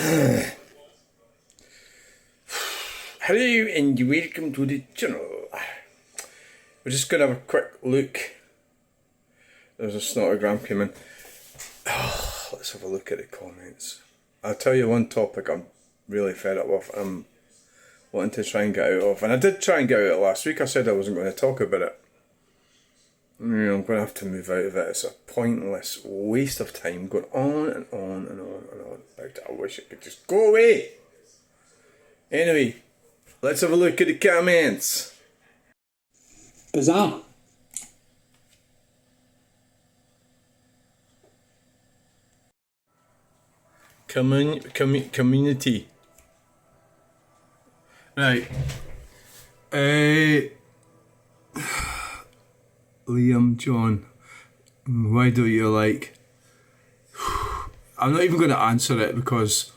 Hello and welcome to the channel. We're just going to have a quick look. There's a snotogram came in. Let's have a look at the comments. I'll tell you one topic I'm really fed up with. I'm wanting to try and get out of. And I did try and get out of it last week. I said I wasn't going to talk about it. I'm going to have to move out of it. It's a pointless waste of time going on and on and on and on about it. I wish it could just go away. Anyway, let's have a look at the comments. Bizarre. Community. Right. Liam John, why don't you like... I'm not even going to answer it because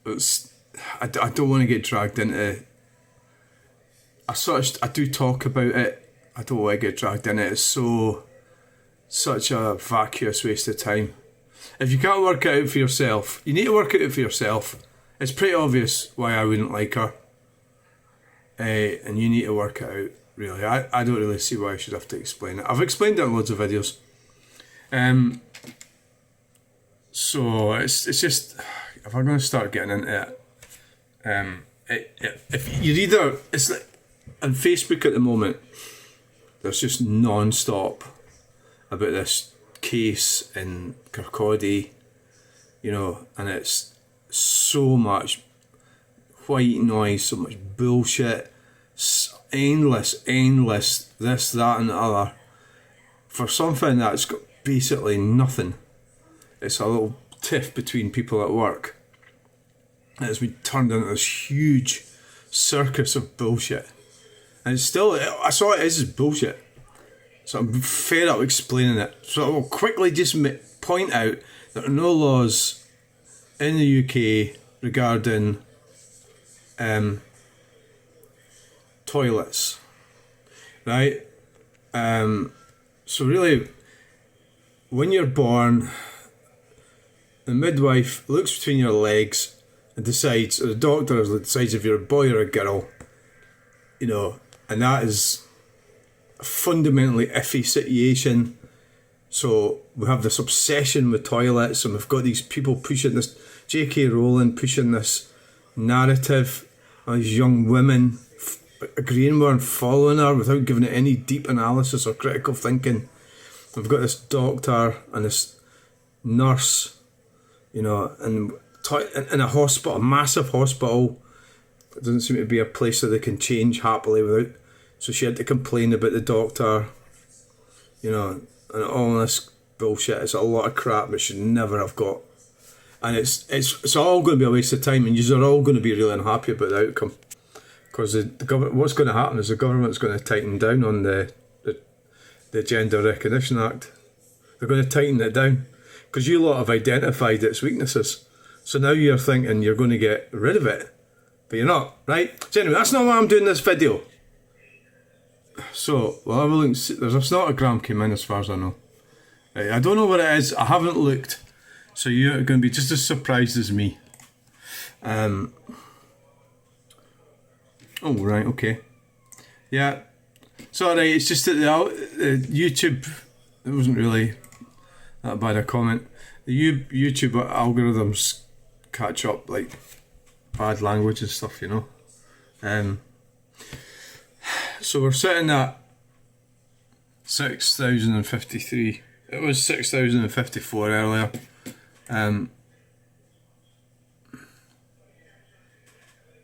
it's... I don't want to get dragged into... I do talk about it. I don't want to get dragged in it. It's such a vacuous waste of time. If you can't work it out for yourself, you need to work it out for yourself. It's pretty obvious why I wouldn't like her. And you need to work it out, really. I don't really see why I should have to explain it. I've explained it in loads of videos. So it's just, if I'm going to start getting into it, if you're either, it's like, on Facebook at the moment, there's just non-stop about this case in Kirkcaldy, you know, and it's so much white noise, so much bullshit, endless, this, that and the other, for something that's got basically nothing. It's a little tiff between people at work. It's been turned into this huge circus of bullshit. And it's still, that's all it is bullshit. So I'm fed up explaining it. So I will quickly just point out that there are no laws in the UK regarding toilets, right? So really, when you're born, the midwife looks between your legs and decides, or the doctor decides if you're a boy or a girl, you know, and that is a fundamentally iffy situation. So we have this obsession with toilets, and we've got these people pushing this, Jakey, Rowling pushing this narrative, and these young women agreeing with her and following her without giving it any deep analysis or critical thinking. We've got this doctor and this nurse, you know, and in a hospital, a massive hospital. It doesn't seem to be a place that they can change happily without. So she had to complain about the doctor, you know, and all this bullshit. It's a lot of crap that should never have got. And it's all going to be a waste of time, and you're all going to be really unhappy about the outcome. Because the government, what's going to happen is the government's going to tighten down on the Gender Recognition Act. They're going to tighten it down. Because you lot have identified its weaknesses. So now you're thinking you're going to get rid of it. But you're not, right? So anyway, that's not why I'm doing this video. So, well, have a look. There's a snotogram came in as far as I know. Right, I don't know what it is. I haven't looked. So you're going to be just as surprised as me. Oh, right, okay. Yeah. Sorry, it's just that the YouTube, it wasn't really that bad a comment. The YouTube algorithms catch up like bad language and stuff, you know. So we're sitting at 6,053. It was 6,054 earlier.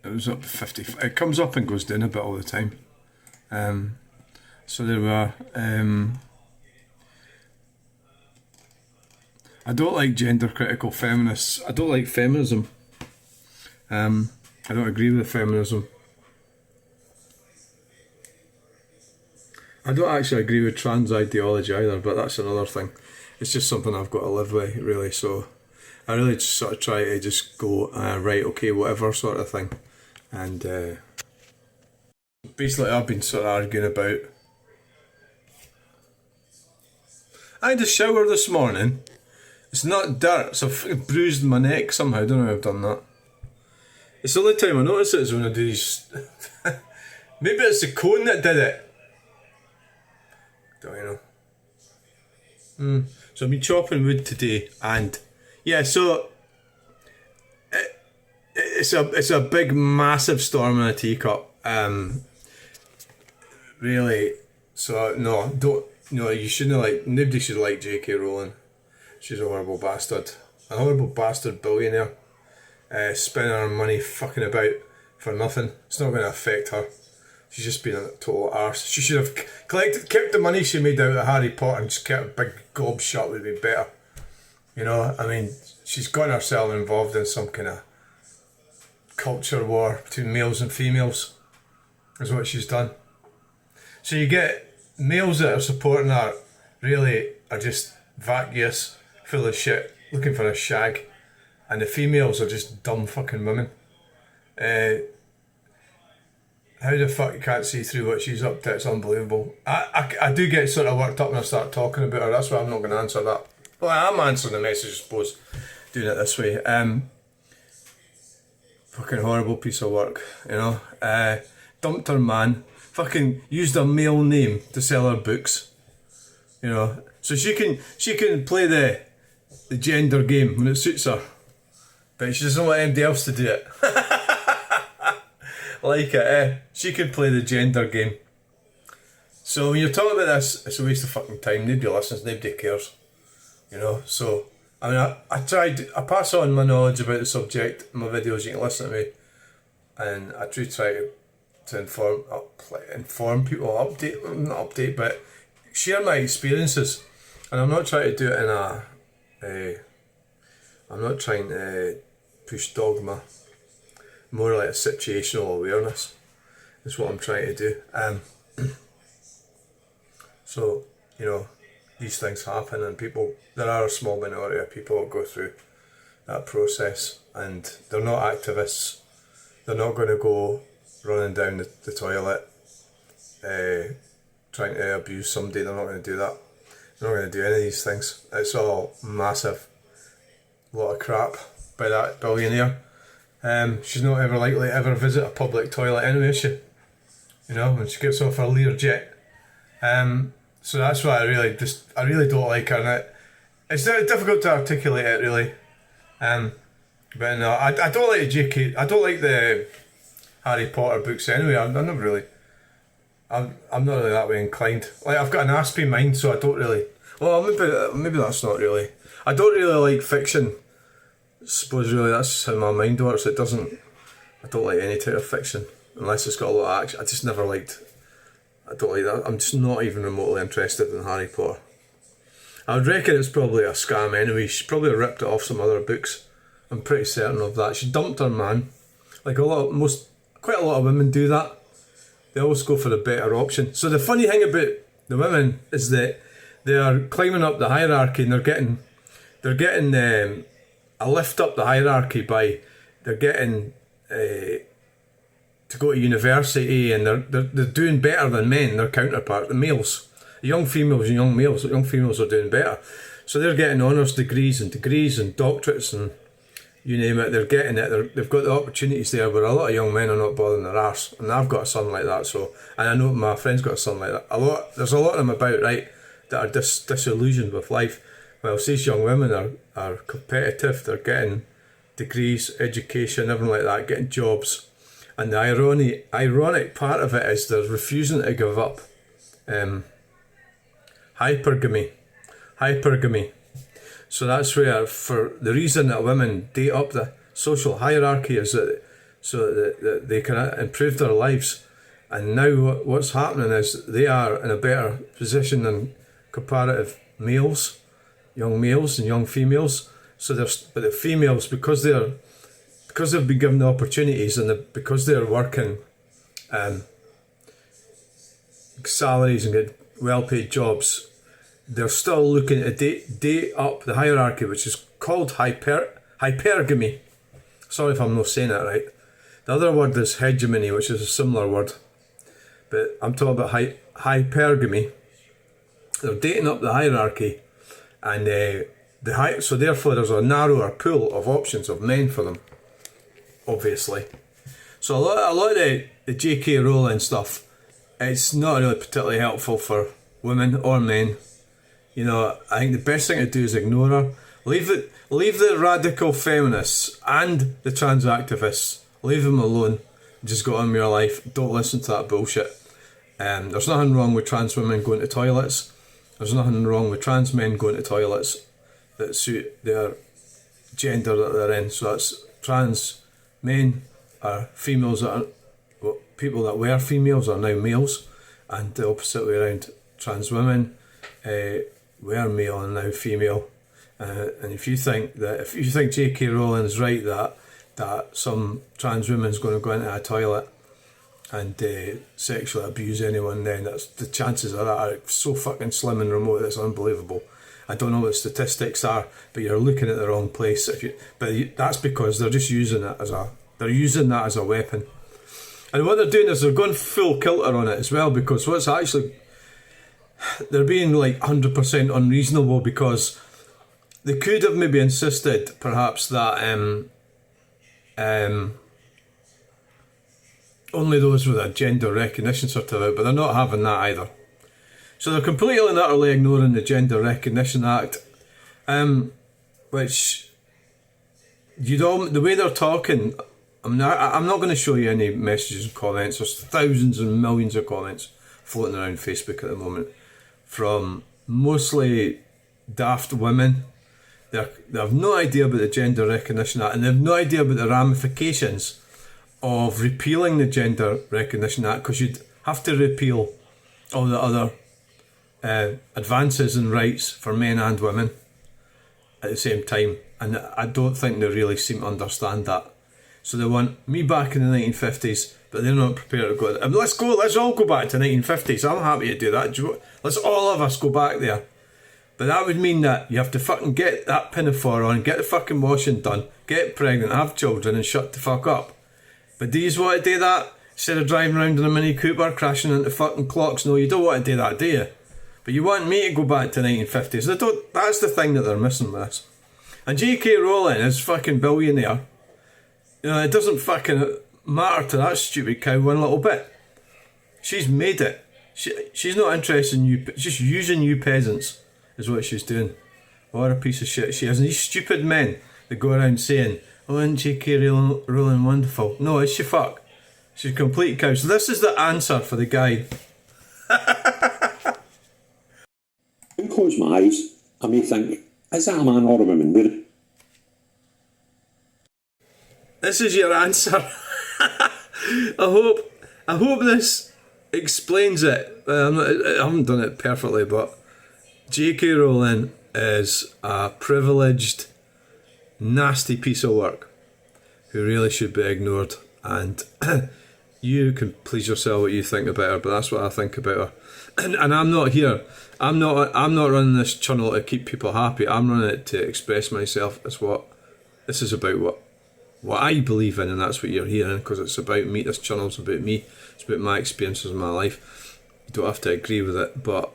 It was up to 50. It comes up and goes down a bit all the time. So there we are. I don't like gender critical feminists. I don't like feminism. I don't agree with feminism. I don't actually agree with trans ideology either, but that's another thing. It's just something I've got to live with, really. So I really just sort of try to just go, right, okay, whatever sort of thing. And basically I've been sort of arguing about... I had a shower this morning. It's not dirt, so I've fucking bruised my neck somehow. I don't know how I've done that. It's the only time I notice it is when I do these. Maybe it's the cone that did it. Don't you know? So I've been chopping wood today, and yeah, so it's a big, massive storm in a teacup. Really. So no, don't. No, you shouldn't like. Nobody should like Jakey Rowling. She's a horrible bastard. A horrible bastard billionaire. Spending her money fucking about for nothing. It's not going to affect her. She's just been a total arse. She should have kept the money she made out of Harry Potter and just kept a big gob shut would be better. You know, I mean, she's gotten herself involved in some kind of culture war between males and females. Is what she's done. So you get males that are supporting her really are just vacuous, full of shit, looking for a shag. And the females are just dumb fucking women. How the fuck you can't see through what she's up to? It's unbelievable. I do get sort of worked up when I start talking about her. That's why I'm not going to answer that. Well, I am answering the message, I suppose, doing it this way. Fucking horrible piece of work, you know. Dumped her man. Fucking used a male name to sell her books. You know. So she can play the gender game when it suits her. But she doesn't want anybody else to do it. Like it, eh? She can play the gender game. So when you're talking about this, it's a waste of fucking time. Nobody listens, nobody cares. You know, so I mean I pass on my knowledge about the subject in my videos, you can listen to me. And I do try to inform people, not update, but share my experiences. And I'm not trying to do it in I'm not trying to push dogma. More like a situational awareness is what I'm trying to do. So, you know, these things happen and there are a small minority of people who go through that process and they're not activists. They're not going to go running down the toilet trying to abuse somebody. They're not going to do that. They're not going to do any of these things. It's all massive lot of crap by that billionaire. She's not ever likely to ever visit a public toilet anyway, is she? You know, when she gets off her Learjet. So that's why I really don't like her, and it's difficult to articulate it really. But no, I don't like the JK. I don't like the Harry Potter books anyway. I'm not really that way inclined. Like I've got an aspie mind, so I don't really. Well, maybe that's not really. I don't really like fiction. I suppose really that's how my mind works. I don't like any type of fiction unless it's got a lot of action. I just never liked. I don't like that. I'm just not even remotely interested in Harry Potter. I would reckon it's probably a scam anyway. She probably ripped it off some other books. I'm pretty certain of that. She dumped her man. Like quite a lot of women do that. They always go for the better option. So the funny thing about the women is that they are climbing up the hierarchy and they're getting a lift up the hierarchy by they're getting to go to university and they're doing better than men, their counterpart, the males. The young females and young males, young females are doing better. So they're getting honours degrees and doctorates and you name it, they're getting it. They've got the opportunities there where a lot of young men are not bothering their arse. And I've got a son like that, so, and I know my friend's got a son like that. There's a lot of them about, right, that are disillusioned with life. Well, these young women are competitive, they're getting degrees, education, everything like that, getting jobs. And the ironic part of it is they're refusing to give up hypergamy. So that's where, for the reason that women date up the social hierarchy is that so that they can improve their lives. And now what's happening is they are in a better position than comparative males, young males and young females. So but the females, because they've been given the opportunities and because they're working salaries and get well-paid jobs, they're still looking to date up the hierarchy, which is called hypergamy. Sorry if I'm not saying that right. The other word is hegemony, which is a similar word. But I'm talking about hypergamy. They're dating up the hierarchy and So therefore there's a narrower pool of options of men for them, obviously. So a lot of the J.K. Rowling stuff, it's not really particularly helpful for women or men. You know, I think the best thing to do is ignore her. Leave the radical feminists and the trans activists. Leave them alone. Just go on with your life. Don't listen to that bullshit. There's nothing wrong with trans women going to toilets. There's nothing wrong with trans men going to toilets that suit their gender that they're in. So that's trans men are females that are, well, people that were females are now males, and the opposite way around. Trans women were male and now female. And if you think J.K. Rowling is right that some trans woman's going to go into a toilet and sexually abuse anyone, then the chances of that are so fucking slim and remote that it's unbelievable. I don't know what the statistics are, but you're looking at the wrong place. That's because they're just using that as a weapon. And what they're doing is they're going full kilter on it as well, because what's actually, they're being like 100% unreasonable, because they could have maybe insisted perhaps that only those with a gender recognition certificate, but they're not having that either. So they're completely and utterly ignoring the Gender Recognition Act, which, you know, the way they're talking, I'm not going to show you any messages and comments. There's thousands and millions of comments floating around Facebook at the moment from mostly daft women. They have no idea about the Gender Recognition Act, and they have no idea about the ramifications of repealing the Gender Recognition Act, because you'd have to repeal all the other advances in rights for men and women at the same time, and I don't think they really seem to understand that. So they want me back in the 1950s, but they're not prepared to go. Let's all go back to 1950s. I'm happy to do that. Let's all of us go back there. But that would mean that you have to fucking get that pinafore on, get the fucking washing done, get pregnant, have children, and shut the fuck up. But do you want to do that? Instead of driving around in a Mini Cooper, crashing into fucking clocks? No, you don't want to do that, do you? But you want me to go back to 1950s. That's the thing that they're missing with this. And J.K. Rowling is fucking billionaire. You know, it doesn't fucking matter to that stupid cow one little bit. She's made it. She's not interested in you, just using you peasants is what she's doing. What a piece of shit she is. And these stupid men that go around saying, oh, isn't J.K. Rowling wonderful? No, is she fuck? She's a complete cow. So this is the answer for the guy. I close my eyes, I may think, is that a man or a woman? This is your answer. I hope this explains it. I haven't done it perfectly, but J.K. Rowling is a privileged, nasty piece of work who really should be ignored, and you can please yourself what you think about her, but that's what I think about her. And I'm not here. I'm not running this channel to keep people happy. I'm running it to express myself as what this is about, what I believe in, and that's what you're hearing, because it's about me. This channel's about me. It's about my experiences in my life. You don't have to agree with it, but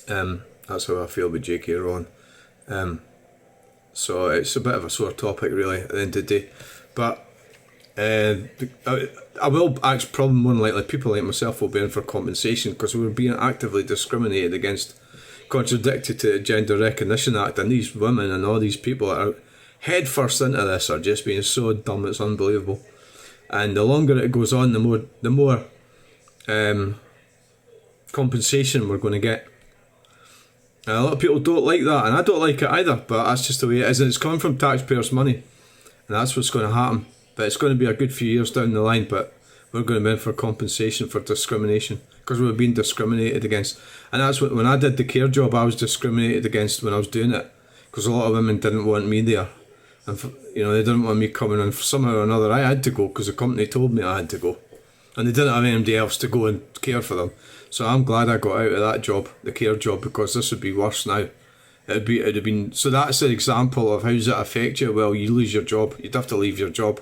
that's how I feel with J.K. Rowling. So it's a bit of a sore topic, really, at the end of the day. But I will ask, probably more than likely, people like myself will be in for compensation, because we're being actively discriminated against, contradicted to the Gender Recognition Act, and these women and all these people that are head first into this are just being so dumb, it's unbelievable. And the longer it goes on, the more compensation we're going to get. And a lot of people don't like that, and I don't like it either, but that's just the way it is, and it's coming from taxpayers' money, and that's what's going to happen. But it's going to be a good few years down the line, but we're going to be in for compensation for discrimination, because we're being discriminated against. And that's what, when I did the care job, I was discriminated against when I was doing it, because a lot of women didn't want me there, and you know, they didn't want me coming, and somehow or another I had to go, because the company told me I had to go, and they didn't have anybody else to go and care for them. So I'm glad I got out of that job, the care job, because this would be worse now. It'd have been. So that's an example of how does it affect you. Well, you lose your job, you'd have to leave your job.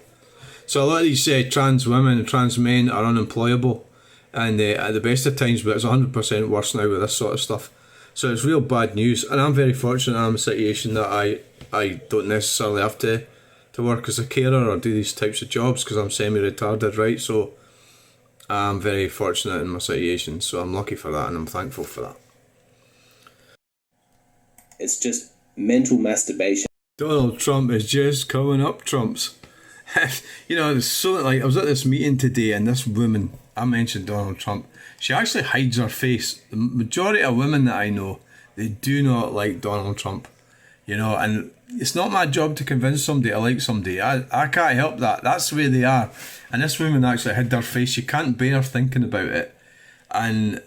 So a lot of these trans women and trans men are unemployable, and at the best of times, but it's 100% worse now with this sort of stuff. So it's real bad news, and I'm very fortunate I'm in a situation that I don't necessarily have to work as a carer or do these types of jobs because I'm semi-retarded, right? So I'm very fortunate in my situation, so I'm lucky for that and I'm thankful for that. It's just mental masturbation. Donald Trump is just coming up trumps. You know, it's so like I was at this meeting today and this woman, I mentioned Donald Trump, she actually hides her face. The majority of women that I know, they do not like Donald Trump. You know, and it's not my job to convince somebody to like somebody. I can't help that. That's the way they are. And this woman actually hid her face. She can't bear thinking about it. And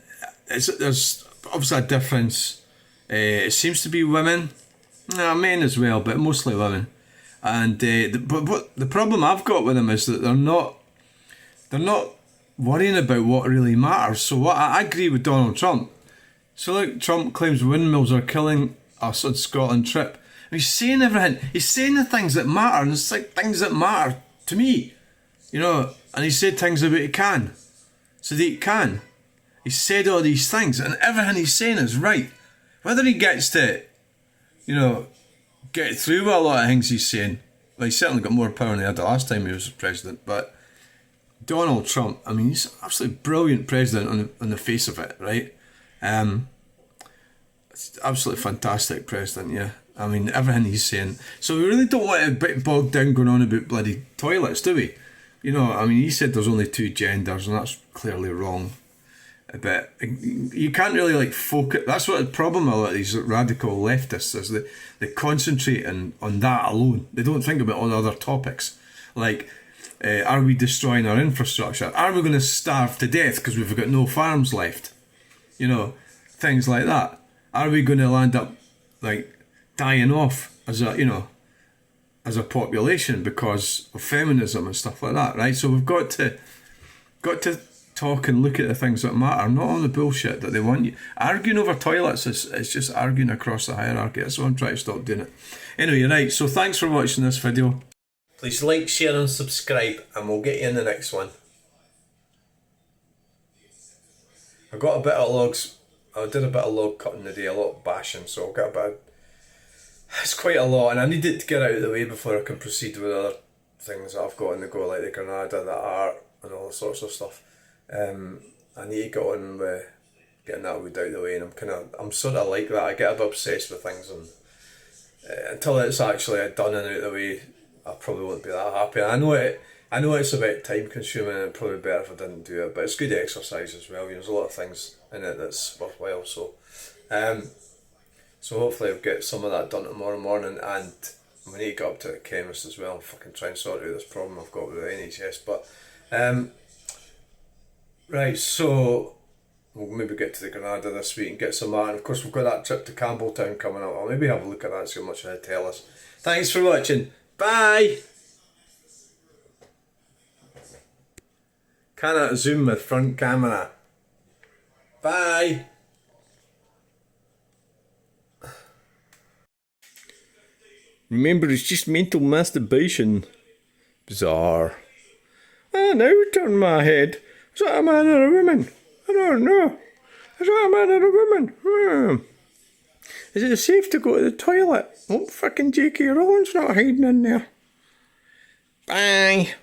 there's obviously a difference. It seems to be women, men as well, but mostly women. And but the problem I've got with them is that they're not worrying about what really matters. So what I agree with Donald Trump. So like Trump claims windmills are killing us on Scotland trip. And he's saying everything. He's saying the things that matter, and it's like things that matter to me. You know, and he said things about he can. So that he can. He said all these things, and everything he's saying is right. Whether he gets to, you know, get through with a lot of things he's saying, well, he's certainly got more power than he had the last time he was president, but Donald Trump, I mean, he's an absolutely brilliant president on the face of it, right? It's absolutely fantastic president, yeah. I mean, everything he's saying. So we really don't want to get bogged down going on about bloody toilets, do we? You know, I mean, he said there's only two genders, and that's clearly wrong. But you can't really like focus. That's what the problem with a lot of these radical leftists is. They concentrate on that alone. They don't think about all the other topics. Like, are we destroying our infrastructure? Are we going to starve to death because we've got no farms left? You know, things like that. Are we going to land up like dying off as a population because of feminism and stuff like that, right? So we've got to talk and look at the things that matter, not all the bullshit that they want you. Arguing over toilets is just arguing across the hierarchy. That's why I'm trying to stop doing it. Anyway, right, so thanks for watching this video. Please like, share and subscribe, and we'll get you in the next one. I got a bit of logs. I did a bit of log cutting today, a lot of bashing, so I'll get a bit. It's quite a lot, and I need it to get out of the way before I can proceed with other things that I've got on the go, like the Granada, the art, and all sorts of stuff. I need to get on with getting that wood out of the way, and I'm sort of like that. I get a bit obsessed with things, and until it's actually done and out of the way, I probably won't be that happy. And I know it's a bit time consuming, and it'd probably be better if I didn't do it, but it's good exercise as well. There's a lot of things in it that's worthwhile. So hopefully I'll get some of that done tomorrow morning, and we need to get up to the chemist as well and fucking try and sort out this problem I've got with the NHS. But right, so we'll maybe get to the Granada this week and get some art. And of course we've got that trip to Campbelltown coming up. I'll maybe have a look at that, see how much they tell us. Thanks for watching. Bye! Cannot zoom with front camera. Bye! Remember, it's just mental masturbation. Bizarre. Ah, now turn my head. Is that a man or a woman? I don't know. Is that a man or a woman? Is it safe to go to the toilet? Oh, fucking Jakey Rowling's not hiding in there. Bye.